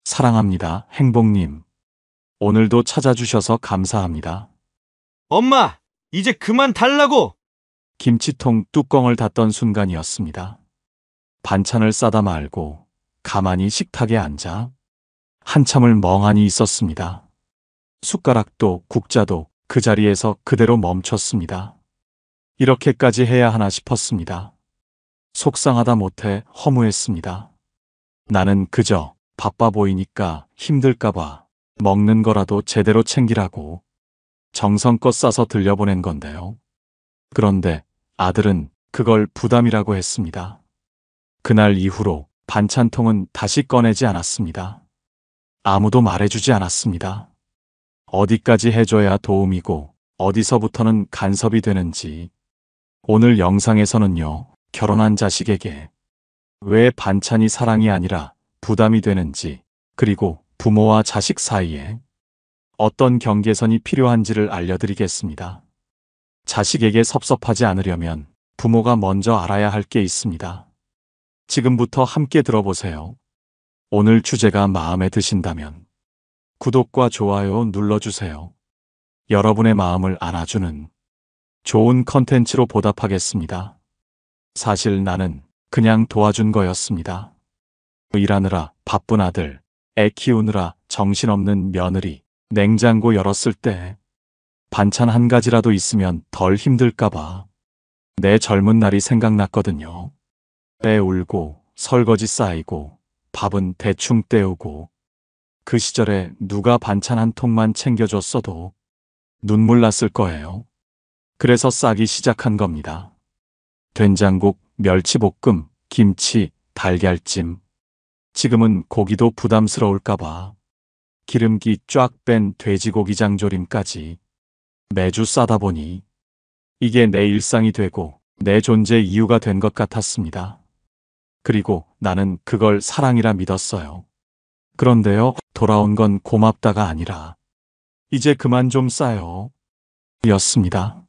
사랑합니다, 행복님. 오늘도 찾아주셔서 감사합니다. 엄마, 이제 그만 달라고! 김치통 뚜껑을 닫던 순간이었습니다. 반찬을 싸다 말고 가만히 식탁에 앉아 한참을 멍하니 있었습니다. 숟가락도 국자도 그 자리에서 그대로 멈췄습니다. 이렇게까지 해야 하나 싶었습니다. 속상하다 못해 허무했습니다. 나는 그저 바빠 보이니까 힘들까봐 먹는 거라도 제대로 챙기라고 정성껏 싸서 들려보낸 건데요. 그런데 아들은 그걸 부담이라고 했습니다. 그날 이후로 반찬통은 다시 꺼내지 않았습니다. 아무도 말해주지 않았습니다. 어디까지 해줘야 도움이고 어디서부터는 간섭이 되는지. 오늘 영상에서는요, 결혼한 자식에게 왜 반찬이 사랑이 아니라 부담이 되는지, 그리고 부모와 자식 사이에 어떤 경계선이 필요한지를 알려드리겠습니다. 자식에게 섭섭하지 않으려면 부모가 먼저 알아야 할 게 있습니다. 지금부터 함께 들어보세요. 오늘 주제가 마음에 드신다면 구독과 좋아요 눌러주세요. 여러분의 마음을 안아주는 좋은 컨텐츠로 보답하겠습니다. 사실 나는 그냥 도와준 거였습니다. 일하느라 바쁜 아들, 애 키우느라 정신없는 며느리, 냉장고 열었을 때 반찬 한 가지라도 있으면 덜 힘들까봐 내 젊은 날이 생각났거든요. 애 울고 설거지 쌓이고 밥은 대충 때우고 그 시절에 누가 반찬 한 통만 챙겨줬어도 눈물 났을 거예요. 그래서 싸기 시작한 겁니다. 된장국, 멸치볶음, 김치, 달걀찜. 지금은 고기도 부담스러울까봐 기름기 쫙 뺀 돼지고기장 조림까지 매주 싸다 보니 이게 내 일상이 되고 내 존재 이유가 된 것 같았습니다. 그리고 나는 그걸 사랑이라 믿었어요. 그런데요, 돌아온 건 고맙다가 아니라 이제 그만 좀 싸요 였습니다.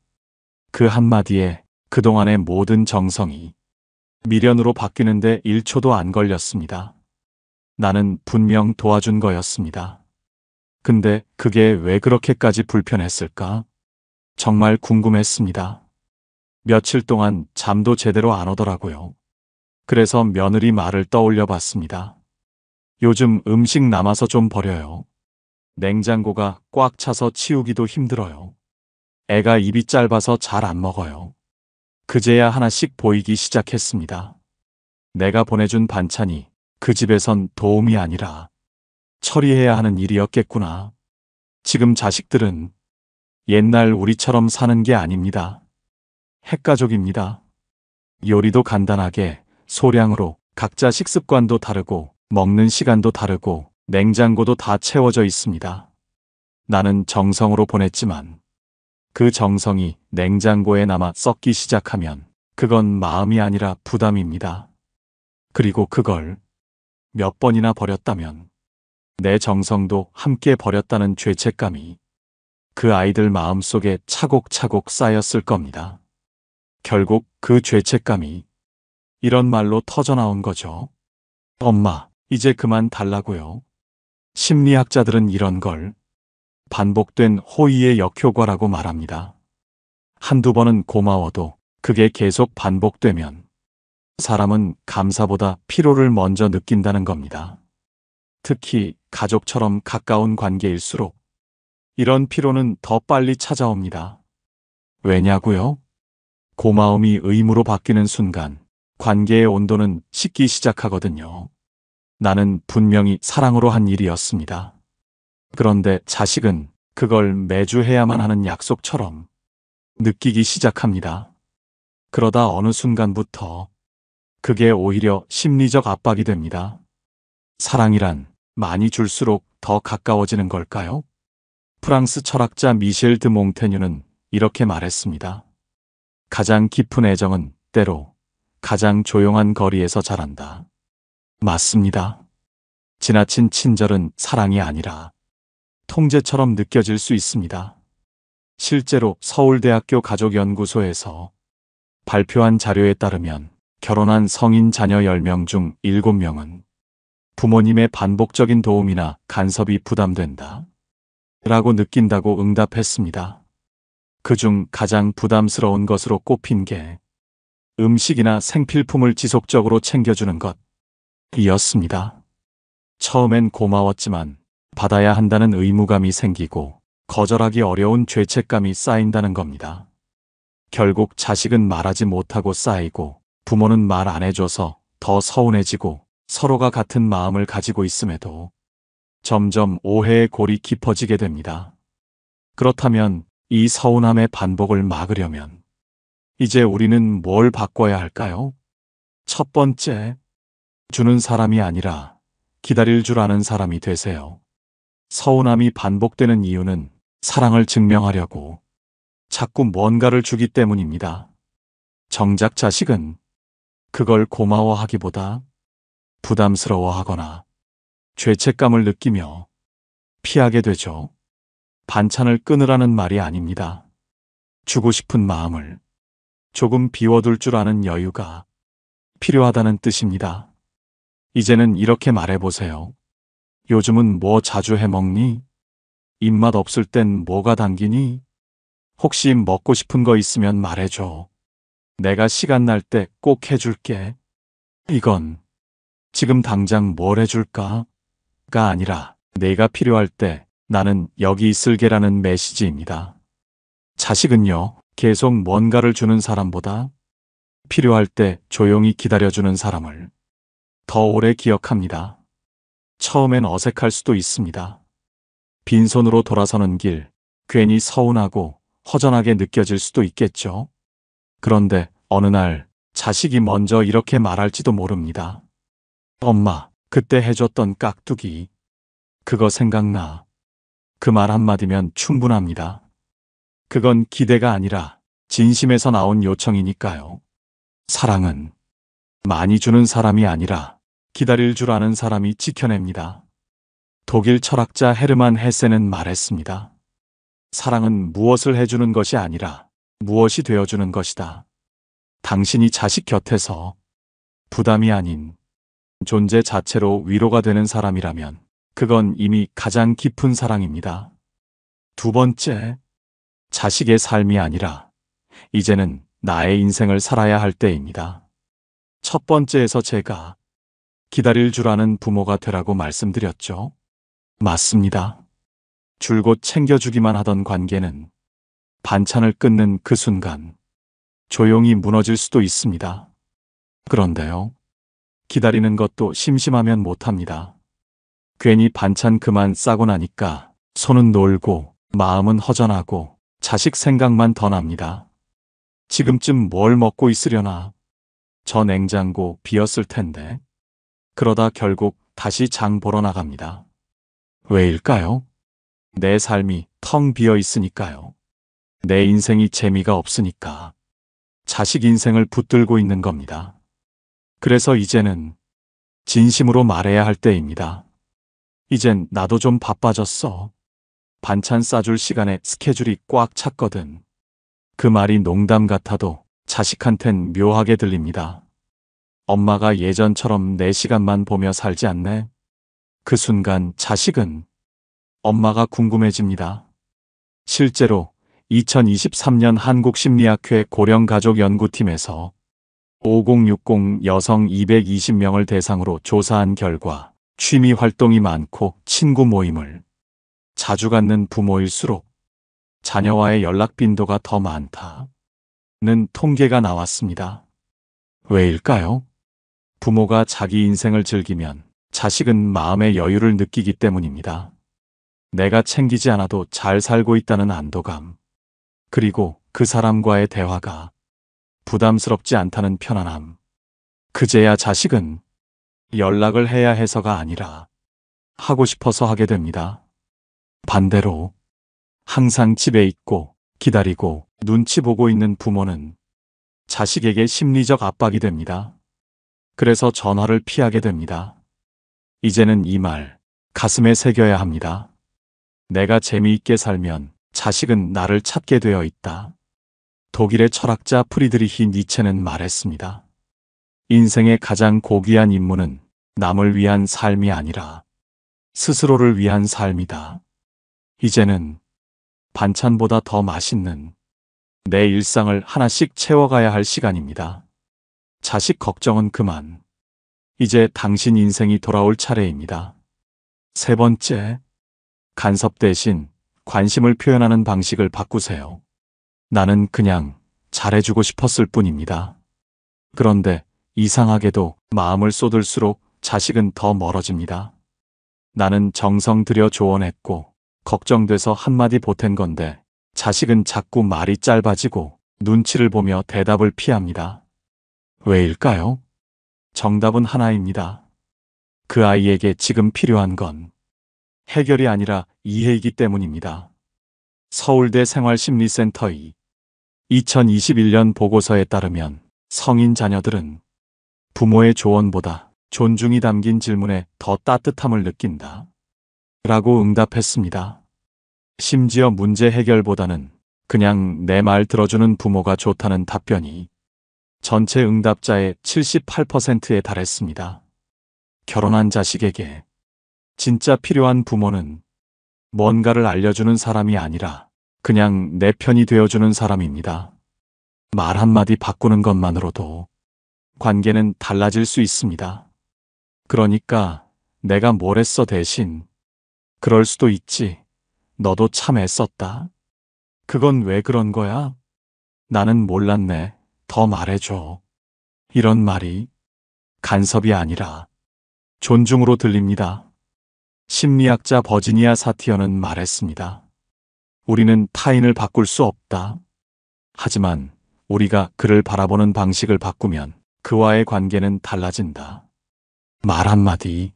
그 한마디에 그동안의 모든 정성이 미련으로 바뀌는데 1초도 안 걸렸습니다. 나는 분명 도와준 거였습니다. 근데 그게 왜 그렇게까지 불편했을까? 정말 궁금했습니다. 며칠 동안 잠도 제대로 안 오더라고요. 그래서 며느리 말을 떠올려 봤습니다. 요즘 음식 남아서 좀 버려요. 냉장고가 꽉 차서 치우기도 힘들어요. 애가 입이 짧아서 잘 안 먹어요. 그제야 하나씩 보이기 시작했습니다. 내가 보내준 반찬이 그 집에선 도움이 아니라 처리해야 하는 일이었겠구나. 지금 자식들은 옛날 우리처럼 사는 게 아닙니다. 핵가족입니다. 요리도 간단하게 소량으로 각자 식습관도 다르고 먹는 시간도 다르고 냉장고도 다 채워져 있습니다. 나는 정성으로 보냈지만 그 정성이 냉장고에 남아 썩기 시작하면 그건 마음이 아니라 부담입니다. 그리고 그걸 몇 번이나 버렸다면 내 정성도 함께 버렸다는 죄책감이 그 아이들 마음속에 차곡차곡 쌓였을 겁니다. 결국 그 죄책감이 이런 말로 터져나온 거죠. 엄마, 이제 그만 달라고요. 심리학자들은 이런 걸 반복된 호의의 역효과라고 말합니다. 한두 번은 고마워도 그게 계속 반복되면 사람은 감사보다 피로를 먼저 느낀다는 겁니다. 특히 가족처럼 가까운 관계일수록 이런 피로는 더 빨리 찾아옵니다. 왜냐고요? 고마움이 의무로 바뀌는 순간 관계의 온도는 식기 시작하거든요. 나는 분명히 사랑으로 한 일이었습니다. 그런데 자식은 그걸 매주 해야만 하는 약속처럼 느끼기 시작합니다. 그러다 어느 순간부터 그게 오히려 심리적 압박이 됩니다. 사랑이란 많이 줄수록 더 가까워지는 걸까요? 프랑스 철학자 미셸 드 몽테뉴는 이렇게 말했습니다. 가장 깊은 애정은 때로 가장 조용한 거리에서 자란다. 맞습니다. 지나친 친절은 사랑이 아니라 통제처럼 느껴질 수 있습니다. 실제로 서울대학교 가족연구소에서 발표한 자료에 따르면 결혼한 성인 자녀 10명 중 7명은 부모님의 반복적인 도움이나 간섭이 부담된다. 라고 느낀다고 응답했습니다. 그중 가장 부담스러운 것으로 꼽힌 게 음식이나 생필품을 지속적으로 챙겨주는 것이었습니다. 처음엔 고마웠지만 받아야 한다는 의무감이 생기고 거절하기 어려운 죄책감이 쌓인다는 겁니다. 결국 자식은 말하지 못하고 쌓이고 부모는 말 안 해줘서 더 서운해지고 서로가 같은 마음을 가지고 있음에도 점점 오해의 골이 깊어지게 됩니다. 그렇다면 이 서운함의 반복을 막으려면 이제 우리는 뭘 바꿔야 할까요? 첫 번째, 주는 사람이 아니라 기다릴 줄 아는 사람이 되세요. 서운함이 반복되는 이유는 사랑을 증명하려고 자꾸 뭔가를 주기 때문입니다. 정작 자식은 그걸 고마워하기보다 부담스러워하거나 죄책감을 느끼며 피하게 되죠. 반찬을 끊으라는 말이 아닙니다. 주고 싶은 마음을 조금 비워둘 줄 아는 여유가 필요하다는 뜻입니다. 이제는 이렇게 말해보세요. 요즘은 뭐 자주 해먹니? 입맛 없을 땐 뭐가 당기니? 혹시 먹고 싶은 거 있으면 말해줘. 내가 시간 날 때 꼭 해줄게. 이건 지금 당장 뭘 해줄까? 가 아니라 내가 필요할 때 나는 여기 있을게라는 메시지입니다. 자식은요, 계속 뭔가를 주는 사람보다 필요할 때 조용히 기다려주는 사람을 더 오래 기억합니다. 처음엔 어색할 수도 있습니다. 빈손으로 돌아서는 길, 괜히 서운하고 허전하게 느껴질 수도 있겠죠. 그런데 어느 날 자식이 먼저 이렇게 말할지도 모릅니다. 엄마, 그때 해줬던 깍두기. 그거 생각나. 그 말 한마디면 충분합니다. 그건 기대가 아니라 진심에서 나온 요청이니까요. 사랑은 많이 주는 사람이 아니라 기다릴 줄 아는 사람이 지켜냅니다. 독일 철학자 헤르만 헤세는 말했습니다. 사랑은 무엇을 해주는 것이 아니라 무엇이 되어주는 것이다. 당신이 자식 곁에서 부담이 아닌 존재 자체로 위로가 되는 사람이라면 그건 이미 가장 깊은 사랑입니다. 두 번째, 자식의 삶이 아니라 이제는 나의 인생을 살아야 할 때입니다. 첫 번째에서 제가 기다릴 줄 아는 부모가 되라고 말씀드렸죠. 맞습니다. 줄곧 챙겨주기만 하던 관계는 반찬을 끊는 그 순간 조용히 무너질 수도 있습니다. 그런데요, 기다리는 것도 심심하면 못합니다. 괜히 반찬 그만 싸고 나니까 손은 놀고 마음은 허전하고 자식 생각만 더 납니다. 지금쯤 뭘 먹고 있으려나? 저 냉장고 비었을 텐데. 그러다 결국 다시 장 보러 나갑니다. 왜일까요? 내 삶이 텅 비어 있으니까요. 내 인생이 재미가 없으니까 자식 인생을 붙들고 있는 겁니다. 그래서 이제는 진심으로 말해야 할 때입니다. 이젠 나도 좀 바빠졌어. 반찬 싸줄 시간에 스케줄이 꽉 찼거든. 그 말이 농담 같아도 자식한텐 묘하게 들립니다. 엄마가 예전처럼 내 시간만 보며 살지 않네. 그 순간 자식은 엄마가 궁금해집니다. 실제로 2023년 한국심리학회 고령가족연구팀에서 5060 여성 220명을 대상으로 조사한 결과 취미 활동이 많고 친구 모임을 자주 갖는 부모일수록 자녀와의 연락 빈도가 더 많다는 통계가 나왔습니다. 왜일까요? 부모가 자기 인생을 즐기면 자식은 마음의 여유를 느끼기 때문입니다. 내가 챙기지 않아도 잘 살고 있다는 안도감, 그리고 그 사람과의 대화가 부담스럽지 않다는 편안함. 그제야 자식은 연락을 해야 해서가 아니라 하고 싶어서 하게 됩니다. 반대로 항상 집에 있고 기다리고 눈치 보고 있는 부모는 자식에게 심리적 압박이 됩니다. 그래서 전화를 피하게 됩니다. 이제는 이 말 가슴에 새겨야 합니다. 내가 재미있게 살면 자식은 나를 찾게 되어 있다. 독일의 철학자 프리드리히 니체는 말했습니다. 인생의 가장 고귀한 임무는 남을 위한 삶이 아니라 스스로를 위한 삶이다. 이제는 반찬보다 더 맛있는 내 일상을 하나씩 채워가야 할 시간입니다. 자식 걱정은 그만. 이제 당신 인생이 돌아올 차례입니다. 세 번째, 간섭 대신 관심을 표현하는 방식을 바꾸세요. 나는 그냥 잘해주고 싶었을 뿐입니다. 그런데 이상하게도 마음을 쏟을수록 자식은 더 멀어집니다. 나는 정성 들여 조언했고 걱정돼서 한마디 보탠 건데 자식은 자꾸 말이 짧아지고 눈치를 보며 대답을 피합니다. 왜일까요? 정답은 하나입니다. 그 아이에게 지금 필요한 건 해결이 아니라 이해이기 때문입니다. 서울대 생활심리센터의 2021년 보고서에 따르면 성인 자녀들은 부모의 조언보다 존중이 담긴 질문에 더 따뜻함을 느낀다. 라고 응답했습니다. 심지어 문제 해결보다는 그냥 내 말 들어주는 부모가 좋다는 답변이 전체 응답자의 78%에 달했습니다. 결혼한 자식에게 진짜 필요한 부모는 뭔가를 알려주는 사람이 아니라 그냥 내 편이 되어주는 사람입니다. 말 한마디 바꾸는 것만으로도 관계는 달라질 수 있습니다. 그러니까 내가 뭘 했어 대신 그럴 수도 있지. 너도 참 애썼다. 그건 왜 그런 거야? 나는 몰랐네. 더 말해줘. 이런 말이 간섭이 아니라 존중으로 들립니다. 심리학자 버지니아 사티어는 말했습니다. 우리는 타인을 바꿀 수 없다. 하지만 우리가 그를 바라보는 방식을 바꾸면 그와의 관계는 달라진다. 말 한마디.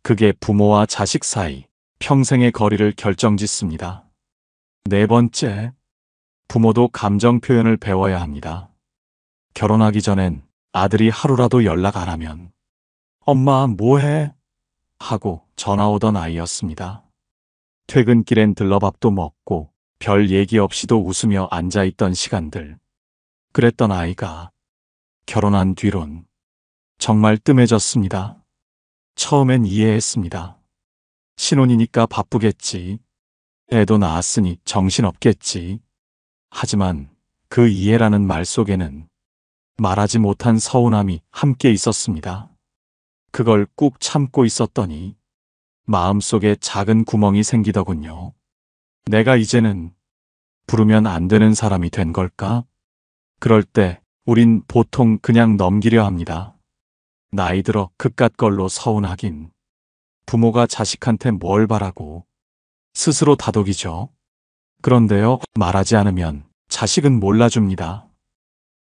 그게 부모와 자식 사이 평생의 거리를 결정짓습니다. 네 번째, 부모도 감정 표현을 배워야 합니다. 결혼하기 전엔 아들이 하루라도 연락 안 하면 엄마 뭐해? 하고 전화 오던 아이였습니다. 퇴근길엔 들러밥도 먹고 별 얘기 없이도 웃으며 앉아있던 시간들. 그랬던 아이가 결혼한 뒤론 정말 뜸해졌습니다. 처음엔 이해했습니다. 신혼이니까 바쁘겠지. 애도 낳았으니 정신없겠지. 하지만 그 이해라는 말 속에는 말하지 못한 서운함이 함께 있었습니다. 그걸 꾹 참고 있었더니 마음속에 작은 구멍이 생기더군요. 내가 이제는 부르면 안 되는 사람이 된 걸까? 그럴 때 우린 보통 그냥 넘기려 합니다. 나이 들어 그깟 걸로 서운하긴. 부모가 자식한테 뭘 바라고 스스로 다독이죠. 그런데요, 말하지 않으면 자식은 몰라줍니다.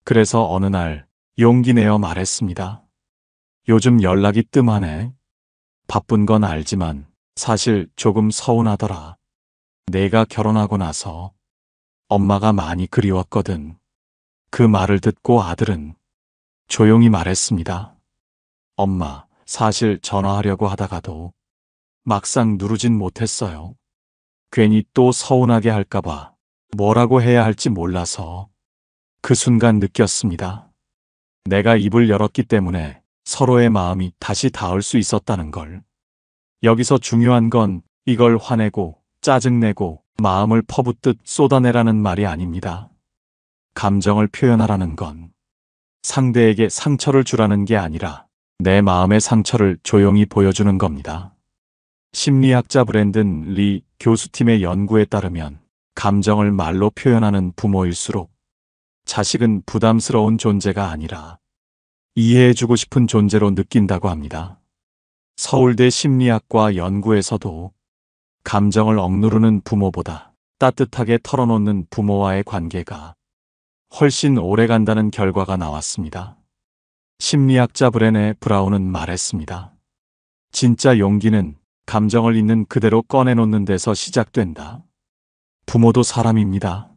그래서 어느 날 용기 내어 말했습니다. 요즘 연락이 뜸하네. 바쁜 건 알지만 사실 조금 서운하더라. 내가 결혼하고 나서 엄마가 많이 그리웠거든. 그 말을 듣고 아들은 조용히 말했습니다. 엄마, 사실 전화하려고 하다가도 막상 누르진 못했어요. 괜히 또 서운하게 할까봐 뭐라고 해야 할지 몰라서. 그 순간 느꼈습니다. 내가 입을 열었기 때문에 서로의 마음이 다시 닿을 수 있었다는 걸. 여기서 중요한 건 이걸 화내고 짜증내고 마음을 퍼붓듯 쏟아내라는 말이 아닙니다. 감정을 표현하라는 건 상대에게 상처를 주라는 게 아니라 내 마음의 상처를 조용히 보여주는 겁니다. 심리학자 브랜든 리 교수팀의 연구에 따르면 감정을 말로 표현하는 부모일수록 자식은 부담스러운 존재가 아니라 이해해주고 싶은 존재로 느낀다고 합니다. 서울대 심리학과 연구에서도 감정을 억누르는 부모보다 따뜻하게 털어놓는 부모와의 관계가 훨씬 오래 간다는 결과가 나왔습니다. 심리학자 브레네 브라운은 말했습니다. 진짜 용기는 감정을 있는 그대로 꺼내놓는 데서 시작된다. 부모도 사람입니다.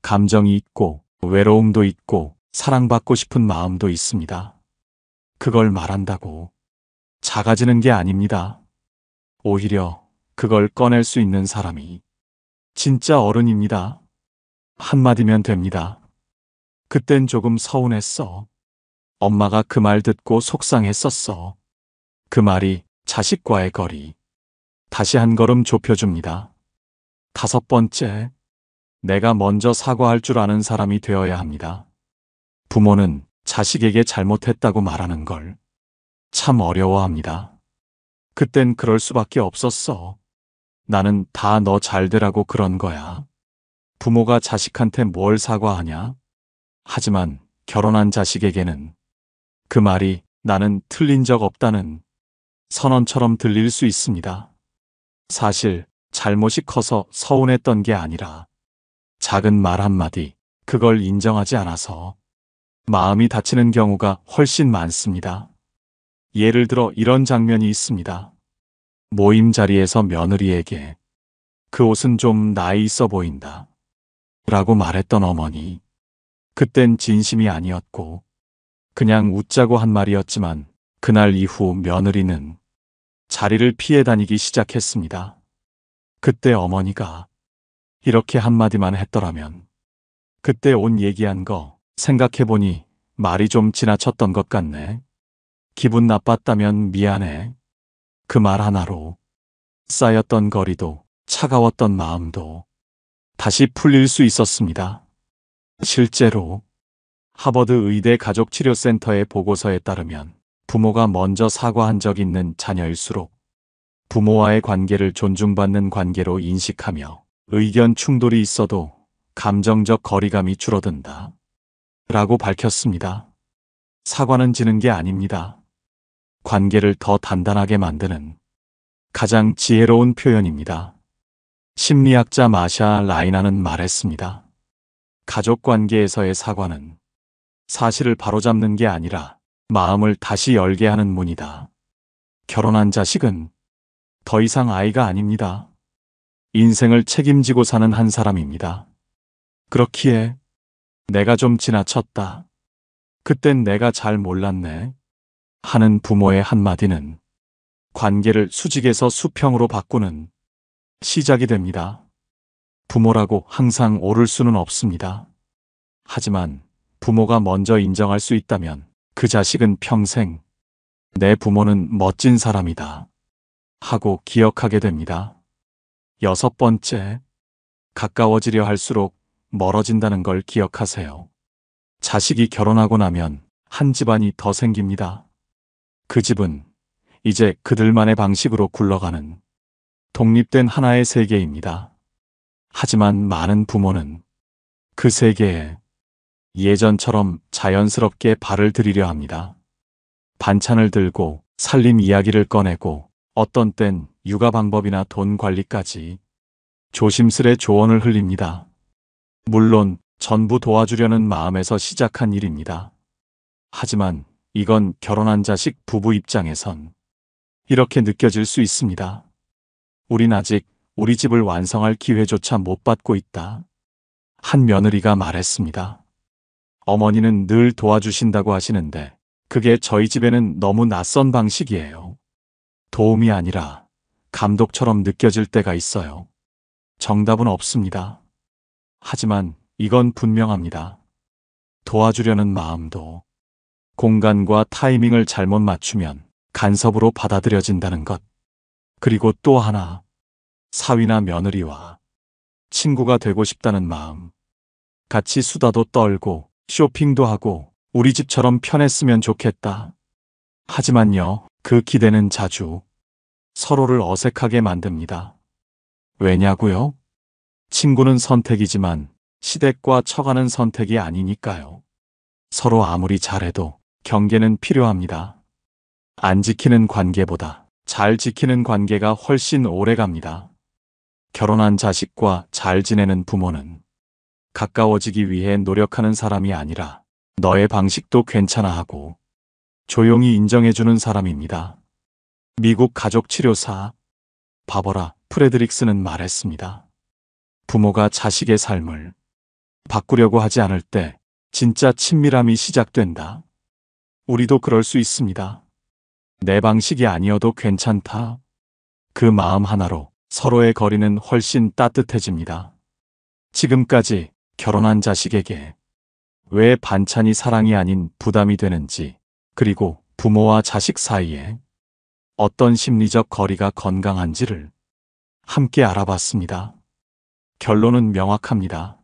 감정이 있고 외로움도 있고 사랑받고 싶은 마음도 있습니다. 그걸 말한다고 작아지는 게 아닙니다. 오히려 그걸 꺼낼 수 있는 사람이 진짜 어른입니다. 한마디면 됩니다. 그땐 조금 서운했어. 엄마가 그 말 듣고 속상했었어. 그 말이 자식과의 거리. 다시 한 걸음 좁혀줍니다. 5번째, 내가 먼저 사과할 줄 아는 사람이 되어야 합니다. 부모는 자식에게 잘못했다고 말하는 걸 참 어려워합니다. 그땐 그럴 수밖에 없었어. 나는 다 너 잘 되라고 그런 거야. 부모가 자식한테 뭘 사과하냐? 하지만 결혼한 자식에게는 그 말이 나는 틀린 적 없다는 선언처럼 들릴 수 있습니다. 사실 잘못이 커서 서운했던 게 아니라 작은 말 한마디, 그걸 인정하지 않아서 마음이 다치는 경우가 훨씬 많습니다. 예를 들어 이런 장면이 있습니다. 모임 자리에서 며느리에게 그 옷은 좀 나이 있어 보인다 라고 말했던 어머니. 그땐 진심이 아니었고 그냥 웃자고 한 말이었지만 그날 이후 며느리는 자리를 피해 다니기 시작했습니다. 그때 어머니가 이렇게 한마디만 했더라면, 그때 옷 얘기한 거 생각해보니 말이 좀 지나쳤던 것 같네. 기분 나빴다면 미안해. 그 말 하나로 쌓였던 거리도 차가웠던 마음도 다시 풀릴 수 있었습니다. 실제로 하버드 의대 가족치료센터의 보고서에 따르면 부모가 먼저 사과한 적 있는 자녀일수록 부모와의 관계를 존중받는 관계로 인식하며 의견 충돌이 있어도 감정적 거리감이 줄어든다 라고 밝혔습니다. 사과는 지는 게 아닙니다. 관계를 더 단단하게 만드는 가장 지혜로운 표현입니다. 심리학자 마샤 라이나는 말했습니다. 가족 관계에서의 사과는 사실을 바로잡는 게 아니라 마음을 다시 열게 하는 문이다. 결혼한 자식은 더 이상 아이가 아닙니다. 인생을 책임지고 사는 한 사람입니다. 그렇기에 내가 좀 지나쳤다. 그땐 내가 잘 몰랐네. 하는 부모의 한마디는 관계를 수직에서 수평으로 바꾸는 시작이 됩니다. 부모라고 항상 옳을 수는 없습니다. 하지만 부모가 먼저 인정할 수 있다면 그 자식은 평생 내 부모는 멋진 사람이다 하고 기억하게 됩니다. 6번째, 가까워지려 할수록 멀어진다는 걸 기억하세요. 자식이 결혼하고 나면 한 집안이 더 생깁니다. 그 집은 이제 그들만의 방식으로 굴러가는 독립된 하나의 세계입니다. 하지만 많은 부모는 그 세계에 예전처럼 자연스럽게 발을 들이려 합니다. 반찬을 들고 살림 이야기를 꺼내고 어떤 땐 육아 방법이나 돈 관리까지 조심스레 조언을 흘립니다. 물론 전부 도와주려는 마음에서 시작한 일입니다. 하지만 이건 결혼한 자식 부부 입장에선 이렇게 느껴질 수 있습니다. 우린 아직 우리 집을 완성할 기회조차 못 받고 있다. 한 며느리가 말했습니다. 어머니는 늘 도와주신다고 하시는데 그게 저희 집에는 너무 낯선 방식이에요. 도움이 아니라 감독처럼 느껴질 때가 있어요. 정답은 없습니다. 하지만 이건 분명합니다. 도와주려는 마음도 공간과 타이밍을 잘못 맞추면 간섭으로 받아들여진다는 것. 그리고 또 하나, 사위나 며느리와 친구가 되고 싶다는 마음. 같이 수다도 떨고 쇼핑도 하고 우리 집처럼 편했으면 좋겠다. 하지만요, 그 기대는 자주 서로를 어색하게 만듭니다. 왜냐고요? 친구는 선택이지만 시댁과 처가는 선택이 아니니까요. 서로 아무리 잘해도 경계는 필요합니다. 안 지키는 관계보다 잘 지키는 관계가 훨씬 오래 갑니다. 결혼한 자식과 잘 지내는 부모는 가까워지기 위해 노력하는 사람이 아니라 너의 방식도 괜찮아 하고 조용히 인정해주는 사람입니다. 미국 가족치료사 바버라 프레드릭스는 말했습니다. 부모가 자식의 삶을 바꾸려고 하지 않을 때 진짜 친밀함이 시작된다. 우리도 그럴 수 있습니다. 내 방식이 아니어도 괜찮다. 그 마음 하나로 서로의 거리는 훨씬 따뜻해집니다. 지금까지 결혼한 자식에게 왜 반찬이 사랑이 아닌 부담이 되는지, 그리고 부모와 자식 사이에 어떤 심리적 거리가 건강한지를 함께 알아봤습니다. 결론은 명확합니다.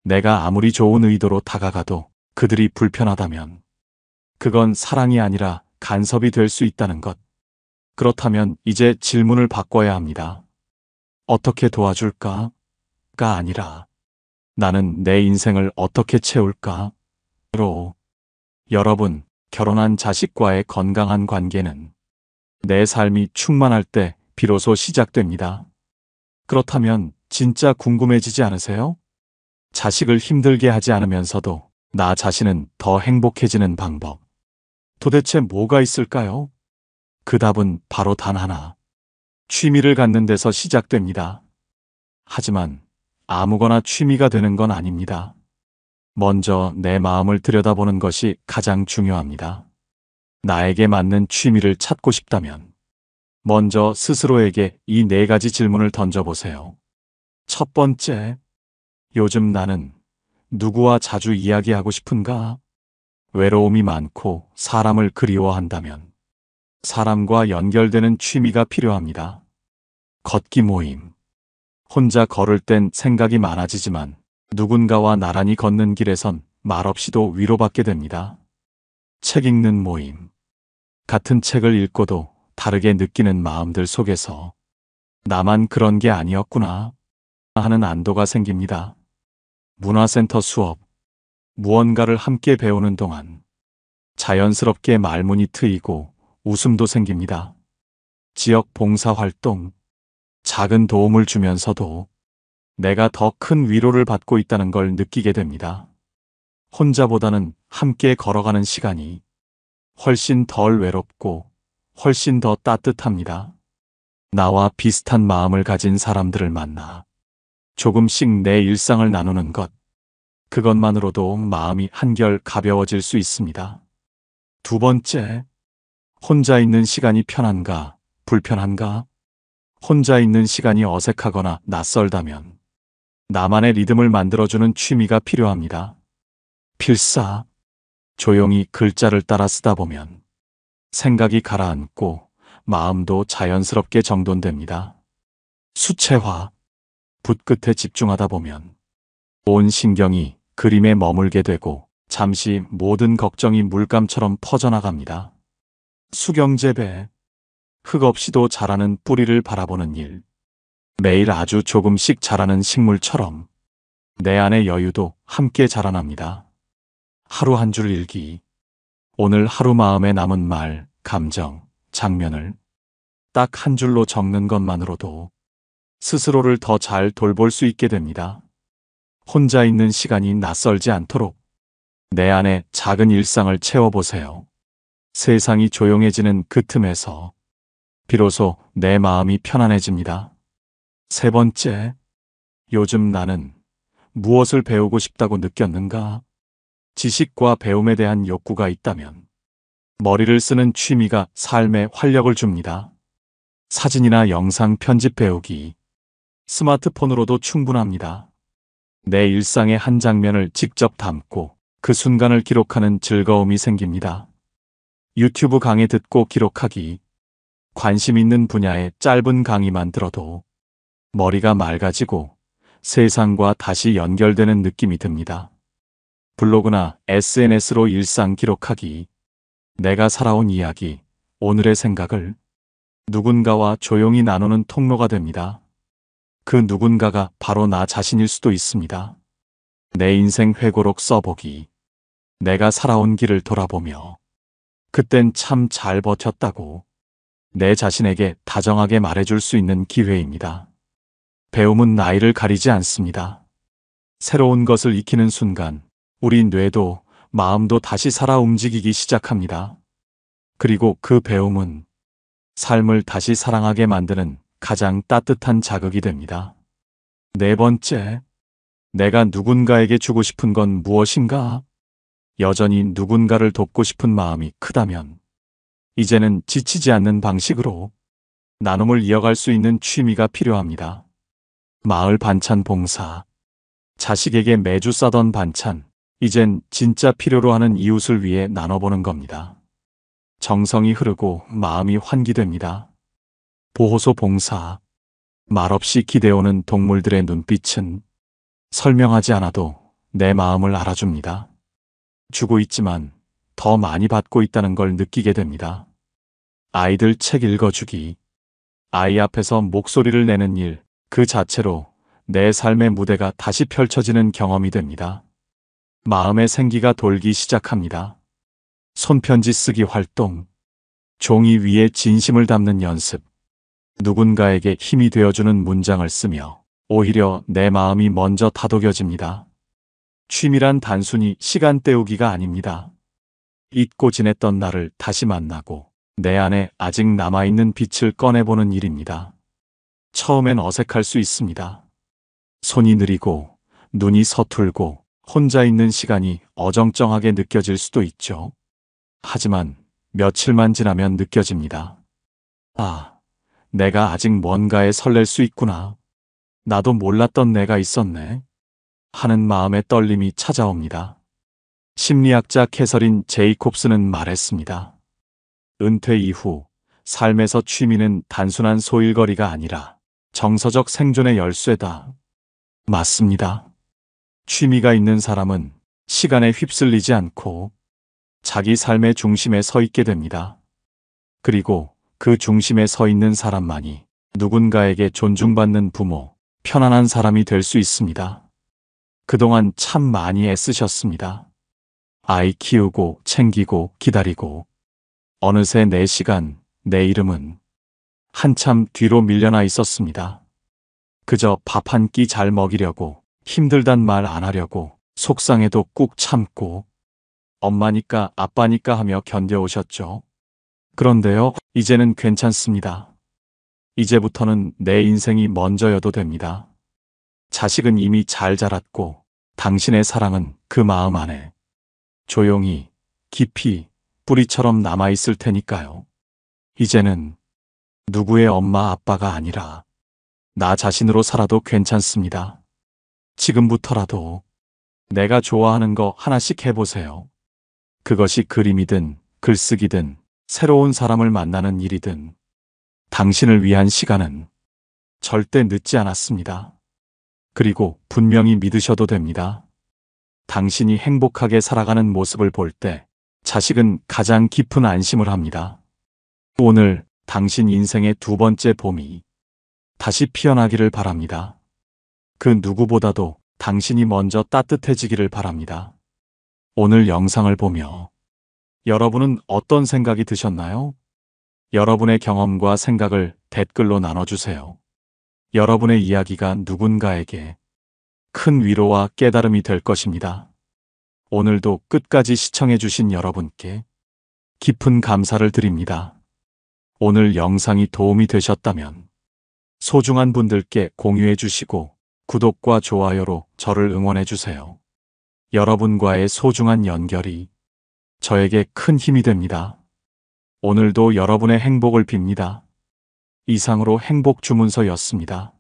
내가 아무리 좋은 의도로 다가가도 그들이 불편하다면 그건 사랑이 아니라 간섭이 될 수 있다는 것. 그렇다면 이제 질문을 바꿔야 합니다. 어떻게 도와줄까?가 아니라 나는 내 인생을 어떻게 채울까?로. 여러분, 결혼한 자식과의 건강한 관계는 내 삶이 충만할 때 비로소 시작됩니다. 그렇다면 진짜 궁금해지지 않으세요? 자식을 힘들게 하지 않으면서도 나 자신은 더 행복해지는 방법. 도대체 뭐가 있을까요? 그 답은 바로 단 하나. 취미를 갖는 데서 시작됩니다. 하지만 아무거나 취미가 되는 건 아닙니다. 먼저 내 마음을 들여다보는 것이 가장 중요합니다. 나에게 맞는 취미를 찾고 싶다면 먼저 스스로에게 이 4가지 질문을 던져보세요. 첫 번째, 요즘 나는 누구와 자주 이야기하고 싶은가? 외로움이 많고 사람을 그리워한다면 사람과 연결되는 취미가 필요합니다. 걷기 모임. 혼자 걸을 땐 생각이 많아지지만 누군가와 나란히 걷는 길에선 말없이도 위로받게 됩니다. 책 읽는 모임. 같은 책을 읽고도 다르게 느끼는 마음들 속에서 나만 그런 게 아니었구나 하는 안도가 생깁니다. 문화센터 수업. 무언가를 함께 배우는 동안 자연스럽게 말문이 트이고 웃음도 생깁니다. 지역 봉사활동. 작은 도움을 주면서도 내가 더 큰 위로를 받고 있다는 걸 느끼게 됩니다. 혼자보다는 함께 걸어가는 시간이 훨씬 덜 외롭고 훨씬 더 따뜻합니다. 나와 비슷한 마음을 가진 사람들을 만나 조금씩 내 일상을 나누는 것. 그것만으로도 마음이 한결 가벼워질 수 있습니다. 두 번째, 혼자 있는 시간이 편한가, 불편한가? 혼자 있는 시간이 어색하거나 낯설다면 나만의 리듬을 만들어주는 취미가 필요합니다. 필사. 조용히 글자를 따라 쓰다 보면 생각이 가라앉고 마음도 자연스럽게 정돈됩니다. 수채화. 붓끝에 집중하다 보면 온 신경이 그림에 머물게 되고 잠시 모든 걱정이 물감처럼 퍼져나갑니다. 수경재배. 흙 없이도 자라는 뿌리를 바라보는 일. 매일 아주 조금씩 자라는 식물처럼 내 안의 여유도 함께 자라납니다. 하루 한 줄 일기. 오늘 하루 마음에 남은 말, 감정, 장면을 딱 한 줄로 적는 것만으로도 스스로를 더 잘 돌볼 수 있게 됩니다. 혼자 있는 시간이 낯설지 않도록 내 안에 작은 일상을 채워보세요. 세상이 조용해지는 그 틈에서 비로소 내 마음이 편안해집니다. 세 번째, 요즘 나는 무엇을 배우고 싶다고 느꼈는가? 지식과 배움에 대한 욕구가 있다면 머리를 쓰는 취미가 삶에 활력을 줍니다. 사진이나 영상 편집 배우기, 스마트폰으로도 충분합니다. 내 일상의 한 장면을 직접 담고 그 순간을 기록하는 즐거움이 생깁니다. 유튜브 강의 듣고 기록하기. 관심 있는 분야의 짧은 강의만 들어도 머리가 맑아지고 세상과 다시 연결되는 느낌이 듭니다. 블로그나 SNS로 일상 기록하기. 내가 살아온 이야기, 오늘의 생각을 누군가와 조용히 나누는 통로가 됩니다. 그 누군가가 바로 나 자신일 수도 있습니다. 내 인생 회고록 써보기. 내가 살아온 길을 돌아보며 그땐 참 잘 버텼다고 내 자신에게 다정하게 말해줄 수 있는 기회입니다. 배움은 나이를 가리지 않습니다. 새로운 것을 익히는 순간 우리 뇌도 마음도 다시 살아 움직이기 시작합니다. 그리고 그 배움은 삶을 다시 사랑하게 만드는 가장 따뜻한 자극이 됩니다. 네 번째, 내가 누군가에게 주고 싶은 건 무엇인가? 여전히 누군가를 돕고 싶은 마음이 크다면 이제는 지치지 않는 방식으로 나눔을 이어갈 수 있는 취미가 필요합니다. 마을 반찬 봉사. 자식에게 매주 싸던 반찬, 이젠 진짜 필요로 하는 이웃을 위해 나눠보는 겁니다. 정성이 흐르고 마음이 환기됩니다. 보호소 봉사, 말없이 기대오는 동물들의 눈빛은 설명하지 않아도 내 마음을 알아줍니다. 주고 있지만 더 많이 받고 있다는 걸 느끼게 됩니다. 아이들 책 읽어주기, 아이 앞에서 목소리를 내는 일, 그 자체로 내 삶의 무대가 다시 펼쳐지는 경험이 됩니다. 마음의 생기가 돌기 시작합니다. 손편지 쓰기 활동, 종이 위에 진심을 담는 연습, 누군가에게 힘이 되어주는 문장을 쓰며 오히려 내 마음이 먼저 다독여집니다. 취미란 단순히 시간 때우기가 아닙니다. 잊고 지냈던 나를 다시 만나고 내 안에 아직 남아있는 빛을 꺼내보는 일입니다. 처음엔 어색할 수 있습니다. 손이 느리고 눈이 서툴고 혼자 있는 시간이 어정쩡하게 느껴질 수도 있죠. 하지만 며칠만 지나면 느껴집니다. 아, 내가 아직 뭔가에 설렐 수 있구나. 나도 몰랐던 내가 있었네. 하는 마음의 떨림이 찾아옵니다. 심리학자 캐서린 제이콥스는 말했습니다. 은퇴 이후 삶에서 취미는 단순한 소일거리가 아니라 정서적 생존의 열쇠다. 맞습니다. 취미가 있는 사람은 시간에 휩쓸리지 않고 자기 삶의 중심에 서 있게 됩니다. 그리고 그 중심에 서 있는 사람만이 누군가에게 존중받는 부모, 편안한 사람이 될 수 있습니다. 그동안 참 많이 애쓰셨습니다. 아이 키우고 챙기고 기다리고 어느새 내 시간, 내 이름은 한참 뒤로 밀려나 있었습니다. 그저 밥 한 끼 잘 먹이려고 힘들단 말 안 하려고 속상해도 꾹 참고 엄마니까 아빠니까 하며 견뎌오셨죠. 그런데요, 이제는 괜찮습니다. 이제부터는 내 인생이 먼저여도 됩니다. 자식은 이미 잘 자랐고 당신의 사랑은 그 마음 안에 조용히 깊이 뿌리처럼 남아있을 테니까요. 이제는 누구의 엄마 아빠가 아니라 나 자신으로 살아도 괜찮습니다. 지금부터라도 내가 좋아하는 거 하나씩 해보세요. 그것이 그림이든 글쓰기든 새로운 사람을 만나는 일이든 당신을 위한 시간은 절대 늦지 않았습니다. 그리고 분명히 믿으셔도 됩니다. 당신이 행복하게 살아가는 모습을 볼 때 자식은 가장 깊은 안심을 합니다. 오늘 당신 인생의 두 번째 봄이 다시 피어나기를 바랍니다. 그 누구보다도 당신이 먼저 따뜻해지기를 바랍니다. 오늘 영상을 보며 여러분은 어떤 생각이 드셨나요? 여러분의 경험과 생각을 댓글로 나눠주세요. 여러분의 이야기가 누군가에게 큰 위로와 깨달음이 될 것입니다. 오늘도 끝까지 시청해주신 여러분께 깊은 감사를 드립니다. 오늘 영상이 도움이 되셨다면 소중한 분들께 공유해주시고 구독과 좋아요로 저를 응원해주세요. 여러분과의 소중한 연결이 저에게 큰 힘이 됩니다. 오늘도 여러분의 행복을 빕니다. 이상으로 행복 주문서였습니다.